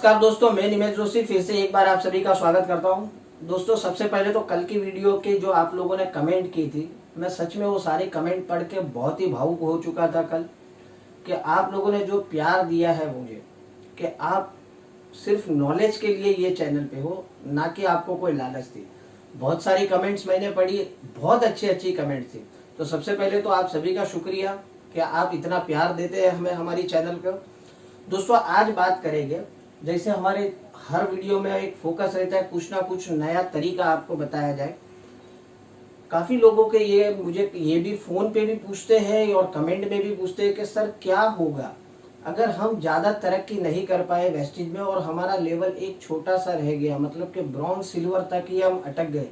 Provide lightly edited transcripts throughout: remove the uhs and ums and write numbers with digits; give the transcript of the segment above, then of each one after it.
नमस्कार दोस्तों, मैं निमेश जोशी फिर से एक बार आप सभी का स्वागत करता हूं। दोस्तों, सबसे पहले तो कल की वीडियो के जो आप लोगों ने कमेंट की थी, मैं सच में वो सारे कमेंट पढ़ के बहुत ही भावुक हो चुका था कल कि आप लोगों ने जो प्यार दिया है मुझे, कि आप सिर्फ नॉलेज के लिए ये चैनल पे हो, ना कि आपको कोई लालच थी। बहुत सारी कमेंट्स मैंने पढ़ी, बहुत अच्छी कमेंट थी। तो सबसे पहले तो आप सभी का शुक्रिया कि आप इतना प्यार देते हैं हमें, हमारी चैनल को। दोस्तों, आज बात करेंगे, जैसे हमारे हर वीडियो में एक फोकस रहता है, कुछ ना कुछ नया तरीका आपको बताया जाए। काफी लोगों के मुझे ये भी फोन पे भी पूछते हैं और कमेंट में भी पूछते हैं कि सर क्या होगा अगर हम ज्यादा तरक्की नहीं कर पाए वेस्टेज में और हमारा लेवल एक छोटा सा रह गया, मतलब कि ब्रॉन्ज सिल्वर तक ही हम अटक गए,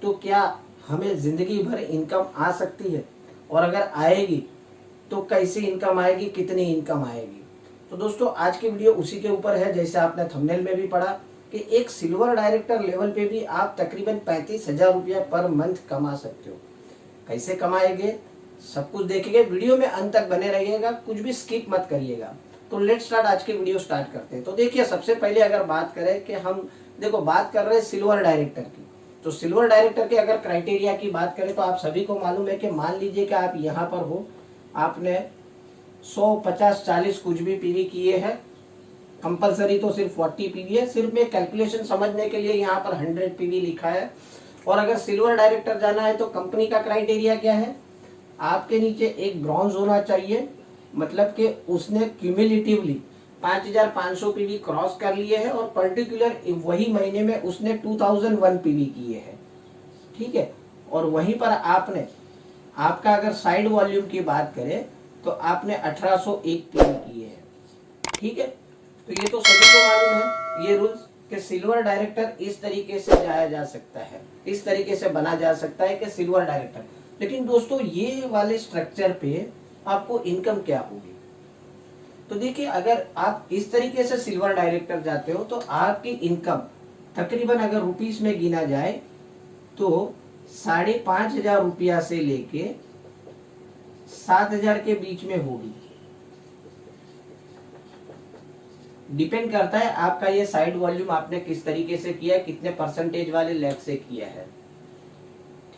तो क्या हमें जिंदगी भर इनकम आ सकती है, और अगर आएगी तो कैसी इनकम आएगी, कितनी इनकम आएगी। तो दोस्तों, आज की वीडियो उसी के ऊपर है। जैसे आपने थंबनेल में भी पढ़ा कि एक सिल्वर डायरेक्टर लेवल पे भी आप तकरीबन 35,000 रुपया पर मंथ कमा सकते हो। कैसे कमाएंगे, सब कुछ देखेंगे। वीडियो में अंत तक बने रहिएगा, कुछ भी स्किप मत करिएगा। तो लेट्स स्टार्ट, आज की वीडियो स्टार्ट करते हैं। तो देखिए, सबसे पहले अगर बात करें कि हम बात कर रहे हैं सिल्वर डायरेक्टर की, तो सिल्वर डायरेक्टर के अगर क्राइटेरिया की बात करें तो आप सभी को मालूम है कि मान लीजिए कि आप यहाँ पर हो, आपने 100, 50, 40 कुछ भी पीवी किए हैं। कंपलसरी तो सिर्फ 40 पीवी है। सिर्फ मैं कैलकुलेशन समझने के लिए यहाँ पर 100 पीवी लिखा है। और अगर सिल्वर डायरेक्टर जाना है तो कंपनी का क्राइटेरिया क्या है, आपके नीचे एक ब्रॉन्ज होना चाहिए, मतलब कि उसने क्यूमुलेटिवली 5,500 पीवी क्रॉस कर लिए हैं और पर्टिकुलर वही महीने में उसने 2001 पीवी किए हैं। ठीक है। और वहीं पर आपने, आपका अगर साइड वॉल्यूम की बात करें तो आपने 1801 पीवी किए हैं। ठीक है। तो ये तो सभी को मालूम है ये रूल्स कि सिल्वर डायरेक्टर इस तरीके से जाया जा सकता है, इस तरीके से बना जा सकता है कि सिल्वर डायरेक्टर। लेकिन दोस्तों, ये वाले स्ट्रक्चर पे आपको इनकम क्या होगी, तो देखिए, अगर आप इस तरीके से सिल्वर डायरेक्टर जाते हो तो आपकी इनकम तकरीबन अगर रुपीस में गिना जाए तो 5,500 रुपया से लेके 7,000 के बीच में होगी। डिपेंड करता है आपका ये साइड वॉल्यूम आपने किस तरीके से किया है, कितने परसेंटेज वाले लेग से किया है।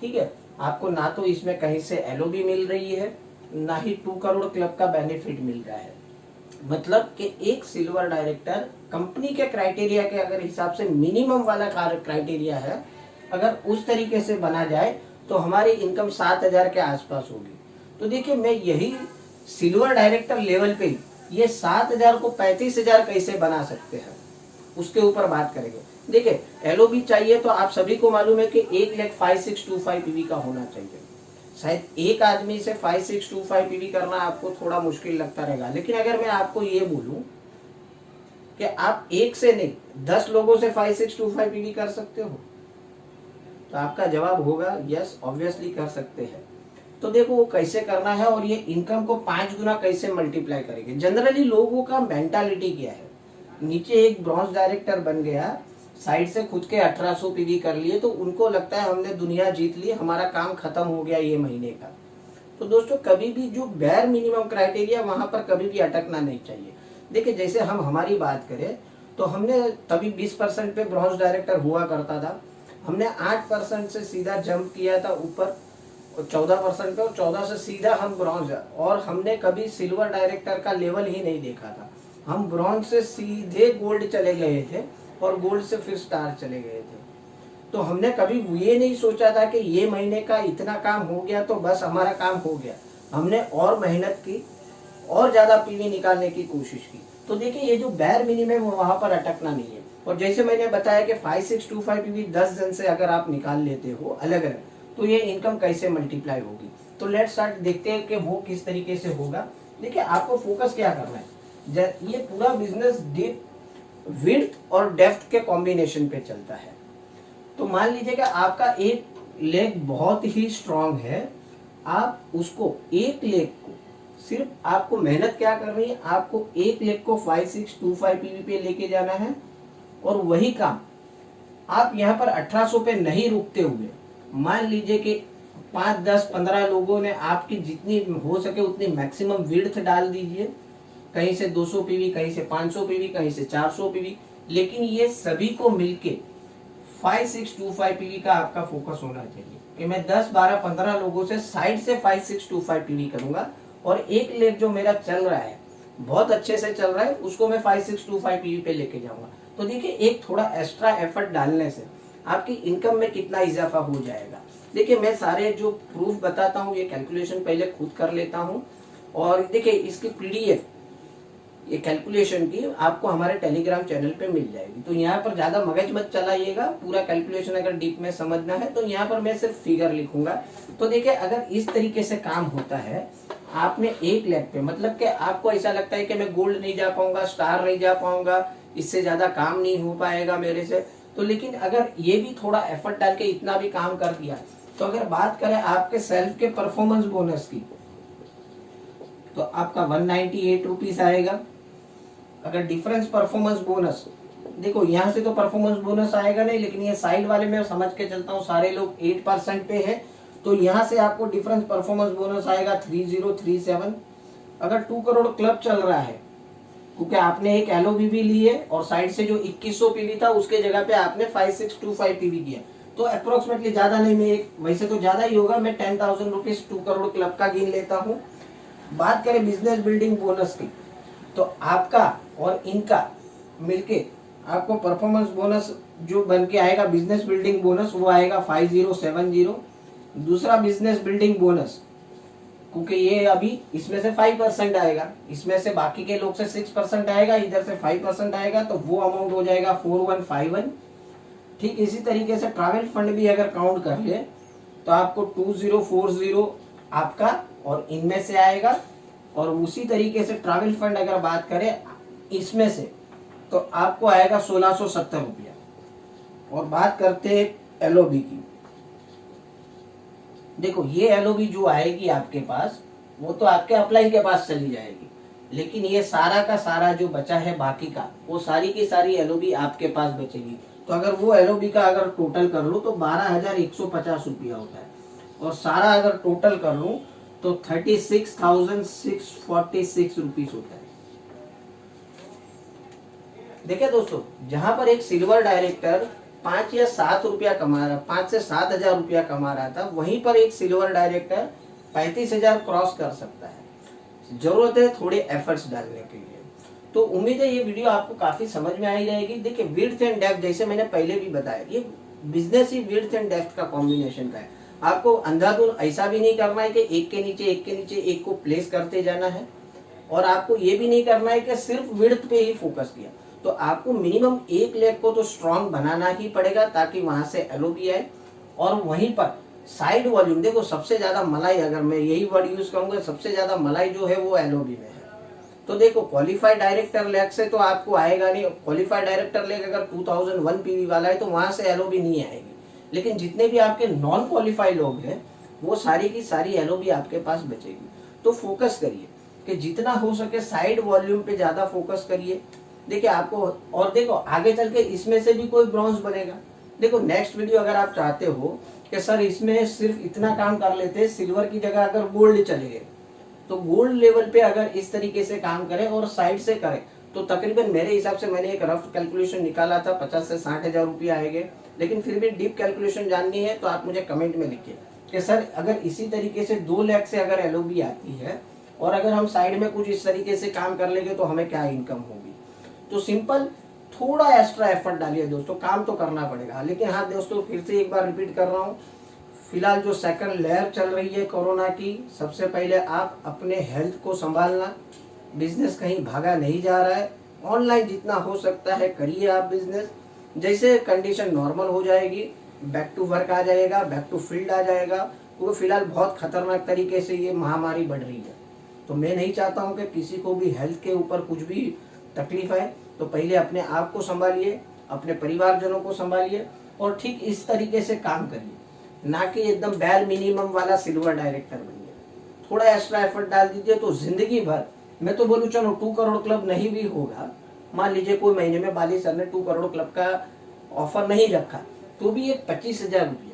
ठीक है। आपको ना तो इसमें कहीं से एलओबी मिल रही है, ना ही 2 करोड़ क्लब का बेनिफिट मिल रहा है। मतलब कि एक सिल्वर डायरेक्टर कंपनी के क्राइटेरिया के अगर हिसाब से मिनिमम वाला क्राइटेरिया है, अगर उस तरीके से बना जाए तो हमारी इनकम 7,000 के आसपास होगी। तो देखिए, मैं यही सिल्वर डायरेक्टर लेवल पे ये 7,000 को 35,000 कैसे बना सकते हैं, उसके ऊपर बात करेंगे। देखिए, एलओबी चाहिए तो आप सभी को मालूम है कि 1,5625 पीवी का होना चाहिए। शायद एक आदमी से 5625 पीवी करना आपको थोड़ा मुश्किल लगता रहेगा, लेकिन अगर मैं आपको ये बोलूं कि आप एक से नहीं 10 लोगों से 5625 पीवी कर सकते हो, तो आपका जवाब होगा यस, ऑब्वियसली कर सकते हैं। तो देखो वो कैसे करना है और ये इनकम को 5 गुना कैसे मल्टीप्लाई करेंगे। जनरली लोगों का मेंटालिटी क्या है, नीचे एक ब्रॉन्ज डायरेक्टर बन गया, साइड से खुद के 1800 पीवी कर लिए, तो उनको लगता है हमने दुनिया जीत ली, हमारा काम खत्म हो गया ये महीने का। तो दोस्तों, कभी भी जो बेयर मिनिमम क्राइटेरिया, वहां पर कभी भी अटकना नहीं चाहिए। देखिए, जैसे हम हमारी बात करें तो हमने तभी 20% पे ब्रॉन्ज डायरेक्टर हुआ करता था, हमने 8% से सीधा जंप किया था ऊपर 14% पे, और 14 से सीधा हम ब्रॉन्ज, और हमने कभी सिल्वर डायरेक्टर का लेवल ही नहीं देखा था। हम ब्रॉन्ज से सीधे गोल्ड चले गए थे और गोल्ड से फिर स्टार चले गए थे। तो हमने कभी ये नहीं सोचा था कि ये महीने का इतना काम हो गया तो बस हमारा काम हो गया। हमने और मेहनत की और ज्यादा पीवी निकालने की कोशिश की। तो देखिए, ये जो बेयर मिनिमम वहां पर अटकना नहीं है। और जैसे मैंने बताया कि 5625 पीवी 10 जन से अगर आप निकाल लेते हो अलग अलग, तो ये इनकम कैसे मल्टीप्लाई होगी। तो लेट्स स्टार्ट, देखते हैं कि वो किस तरीके से होगा। देखिए, आपको फोकस क्या करना है, ये पूरा बिजनेस डीप, विड्थ और डेप्थ के कॉम्बिनेशन पे चलता है। तो मान लीजिए कि आपका एक लेग बहुत ही स्ट्रांग है, आप उसको, एक लेग को, सिर्फ आपको मेहनत क्या करनी है, आपको एक लेग को 5625 पीवी पे लेके जाना है। और वही काम आप यहाँ पर 1800 पे नहीं रुकते हुए, मान लीजिए कि 5, 10, 15 लोगों ने आपकी जितनी हो सके उतनी मैक्सिमम विड्थ डाल दीजिए, कहीं से 200 पीवी, कहीं से 500 पीवी, कहीं से 400 पीवी, लेकिन ये सभी को मिलके 5625 पीवी का आपका फोकस होना चाहिए कि मैं 10, 12, 15 लोगों से साइड से 5625 पीवी करूंगा और एक लेग जो मेरा चल रहा है बहुत अच्छे से चल रहा है उसको मैं 5625 पीवी पे लेके जाऊंगा। तो देखिए एक थोड़ा एक्स्ट्रा एफर्ट डालने से आपकी इनकम में कितना इजाफा हो जाएगा। देखिए मैं सारे जो प्रूफ बताता हूँ ये कैलकुलेशन पहले खुद कर लेता हूँ और देखिए इसकी पीडीएफ ये कैलकुलेशन की आपको हमारे टेलीग्राम चैनल पे मिल जाएगी। तो यहाँ पर ज्यादा मगज मत चलाइएगा, पूरा कैलकुलेशन अगर डीप में समझना है तो यहाँ पर मैं सिर्फ फिगर लिखूंगा। तो देखिए अगर इस तरीके से काम होता है, आपने एक लेग पे मतलब कि आपको ऐसा लगता है कि मैं गोल्ड नहीं जा पाऊंगा, स्टार नहीं जा पाऊंगा, इससे ज्यादा काम नहीं हो पाएगा मेरे से, तो लेकिन अगर ये भी थोड़ा एफर्ट डाल के इतना भी काम कर दिया तो अगर बात करें आपके सेल्फ के परफॉर्मेंस बोनस की तो आपका 198 रुपीज आएगा। अगर डिफरेंस परफॉर्मेंस बोनस, देखो यहाँ से तो परफॉर्मेंस बोनस आएगा नहीं, लेकिन ये साइड वाले में समझ के चलता हूँ सारे लोग 8% पे है, तो यहाँ से आपको डिफरेंस परफॉर्मेंस बोनस आएगा 3037। अगर 2 करोड़ क्लब चल रहा है क्योंकि आपने एक एलओबी भी ली है और साइड से जो 2100 पीवी था उसके जगह पे आपने 5625 पीवी किया, तो अप्रोक्सीमेटली ज्यादा नहीं, मैं वैसे तो ज्यादा ही होगा, मैं 10,000 रुपीज 2 करोड़ क्लब का गिन लेता हूँ। बात करें बिजनेस बिल्डिंग बोनस की तो आपका और इनका मिलके आपको परफॉर्मेंस बोनस जो बन के आएगा बिजनेस बिल्डिंग बोनस वो आएगा 5070। दूसरा बिजनेस बिल्डिंग बोनस क्योंकि ये अभी इसमें से 5% आएगा, इसमें से बाकी के लोग से 6% आएगा, इधर से 5% आएगा, तो वो अमाउंट हो जाएगा 4151। ठीक इसी तरीके से ट्रैवल फंड भी अगर काउंट कर ले तो आपको 2040 आपका और इनमें से आएगा, और उसी तरीके से ट्रैवल फंड अगर बात करें इसमें से तो आपको आएगा 1670 रुपया। और बात करते हैं एलओबी की, देखो ये एलओबी जो आएगी आपके पास वो तो आपके अपलाइन के पास चली जाएगी, लेकिन ये सारा का सारा जो बचा है बाकी का वो सारी की सारी एलओबी आपके पास बचेगी। तो अगर वो एलओबी का अगर टोटल कर लो तो 12,150 रुपया होता है, और सारा अगर टोटल कर लूं तो 36,646 रुपीज होता है। देखिए दोस्तों, जहां पर एक सिल्वर डायरेक्टर 5 या 7 रुपया कमा रहा, 5 से 7,000 रुपया कमा रहा था, वहीं पर एक सिल्वर डायरेक्टर 35,000 क्रॉस कर सकता है। जरूरत है थोड़े एफर्ट्स डालने के लिए। तो उम्मीद है ये वीडियो आपको काफी समझ में आई रहेगी। देखिए विड्थ एंड डेप्थ जैसे मैंने पहले भी बताया, ये business he width and depth का कॉम्बिनेशन का है। आपको अंधाधुंध ऐसा भी नहीं करना है कि एक के नीचे एक को प्लेस करते जाना है, और आपको ये भी नहीं करना है कि सिर्फ विड्थ पे ही फोकस किया। तो आपको मिनिमम एक लेग को तो स्ट्रॉन्ग बनाना ही पड़ेगा ताकि वहां से एलओबी आए, और वहीं पर साइड वॉल्यूम, देखो सबसे ज्यादा मलाई, अगर मैं यही वर्ड यूज करूंगा, सबसे ज्यादा मलाई जो है वो एलओबी में है। तो देखो क्वालिफाइड डायरेक्टर लेग से तो आपको आएगा नहीं, क्वालिफाइड डायरेक्टर लेग अगर 2001 पीवी वाला है तो वहां से एलओबी नहीं आएगी, लेकिन जितने भी आपके नॉन क्वालिफाइड लोग हैं वो सारी की सारी एलओबी आपके पास बचेगी। तो फोकस करिए कि जितना हो सके साइड वॉल्यूम पे ज्यादा फोकस करिए। देखिए आपको, और देखो आगे चल के इसमें से भी कोई ब्रॉन्ज बनेगा। देखो नेक्स्ट वीडियो अगर आप चाहते हो कि सर इसमें सिर्फ इतना काम कर लेते हैं, सिल्वर की जगह अगर गोल्ड चले गए, तो गोल्ड लेवल पे अगर इस तरीके से काम करें और साइड से करें तो तकरीबन मेरे हिसाब से, मैंने एक रफ कैलकुलेशन निकाला था, 50 से 60,000 रुपया आएंगे। लेकिन फिर भी डीप कैलकुलेशन जाननी है तो आप मुझे कमेंट में लिखिए कि सर अगर इसी तरीके से 2 लाख से अगर एलओबी आती है और अगर हम साइड में कुछ इस तरीके से काम कर लेंगे तो हमें क्या इनकम होगी। तो सिंपल, थोड़ा एक्स्ट्रा एफर्ट डालिए दोस्तों, काम तो करना पड़ेगा। लेकिन हाँ दोस्तों, फिर से एक बार रिपीट कर रहा हूँ, फिलहाल जो सेकंड लहर चल रही है कोरोना की, सबसे पहले आप अपने हेल्थ को संभालना, बिजनेस कहीं भागा नहीं जा रहा है, ऑनलाइन जितना हो सकता है करिए आप बिजनेस। जैसे कंडीशन नॉर्मल हो जाएगी, बैक टू वर्क आ जाएगा, बैक टू फील्ड आ जाएगा, क्योंकि फिलहाल बहुत खतरनाक तरीके से ये महामारी बढ़ रही है। तो मैं नहीं चाहता हूँ कि किसी को भी हेल्थ के ऊपर कुछ भी तकलीफ है। तो पहले अपने आप को संभालिए, अपने परिवारजनों को संभालिए, और ठीक इस तरीके से काम करिए, ना कि एकदम बैर मिनिमम वाला सिल्वर डायरेक्टर बनिए। थोड़ा एक्स्ट्रा एफर्ट डाल दीजिए तो जिंदगी भर, मैं तो बोलूँ चलो 2 करोड़ क्लब नहीं भी होगा, मान लीजिए कोई महीने में बाली सर ने 2 करोड़ क्लब का ऑफर नहीं रखा, तो भी एक 25,000 रुपये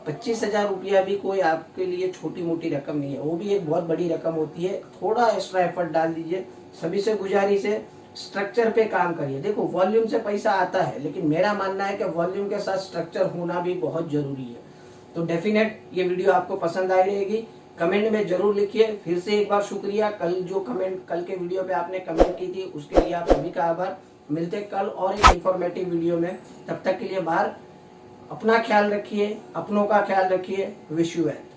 25,000 रुपया भी कोई आपके लिए छोटी मोटी रकम नहीं है, वो भी एक बहुत बड़ी रकम होती है। थोड़ा एक्स्ट्रा एफर्ट डाल दीजिए। सभी से गुजारिश है, स्ट्रक्चर पे काम करिए। देखो वॉल्यूम से पैसा आता है, लेकिन मेरा मानना है कि वॉल्यूम के साथ स्ट्रक्चर होना भी बहुत जरूरी है। तो डेफिनेट ये वीडियो आपको पसंद आई रहेगी। कमेंट में जरूर लिखिए। फिर से एक बार शुक्रिया, कल के वीडियो पे आपने कमेंट की थी, उसके लिए आप सभी का आभार। मिलते कल और एक इंफॉर्मेटिव वीडियो में। तब तक के लिए बाहर अपना ख्याल रखिए, अपनों का ख्याल रखिए। Wish you well.